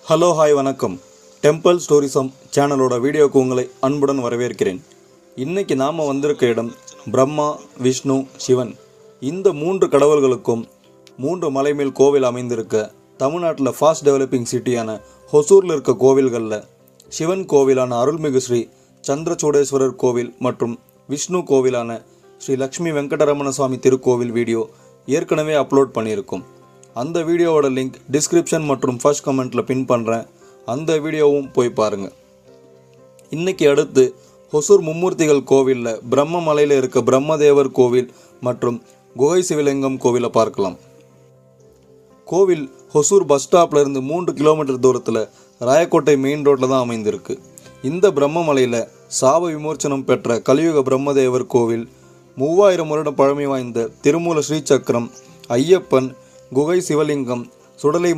Hello hi வணக்கம். Temple ஸ்டோரிசம் சேனலோட வீடியோவுக்கு உங்களை அன்புடன் வரவேற்கிறேன். இன்றைக்கி நாம் வந்திருக்க இடம் பிரம்மா, விஷ்ணு, சிவன் இந்த 3 கடவுள்களுக்கும் 3 மலைமேல் கோவில் அமைந்திருக்க தமிழ்நாட்டில் ஃபாஸ்ட் டெவலப்பிங் சிட்டியான ஹொசூரில் இருக்க கோவில்களில் சிவன் கோவிலான அருள்மிகு ஸ்ரீ சந்திரசூடேஸ்வரர் கோவில் மற்றும் விஷ்ணு கோவிலான ஸ்ரீ லக்ஷ்மி வெங்கடரமண சுவாமி திருக்கோவில் வீடியோ ஏற்கனவே அப்லோட் பண்ணியிருக்கோம். அந்த வீடியோவோட லிங்க் டிஸ்கிரிப்ஷன் மற்றும் ஃபர்ஸ்ட் கமெண்ட்டில் பின் பண்ணுறேன். அந்த வீடியோவும் போய் பாருங்கள். இன்றைக்கி அடுத்து ஹொசூர் மும்மூர்த்திகள் கோவிலில் பிரம்ம மலையில் இருக்க பிரம்மதேவர் கோவில் மற்றும் குகை சிவலிங்கம் கோவிலை பார்க்கலாம். கோவில் ஹொசூர் பஸ் ஸ்டாப்லேருந்து 3 கிலோமீட்டர் தூரத்தில் ராயக்கோட்டை மெயின் ரோட்டில் தான் அமைந்திருக்கு. இந்த பிரம்ம மலையில் சாப விமோச்சனம் பெற்ற கலியுக பிரம்மதேவர் கோவில், 3000 வருடம் பழமை வாய்ந்த திருமூல ஸ்ரீசக்கரம், ஐயப்பன், குகை சிவலிங்கம், சுடலை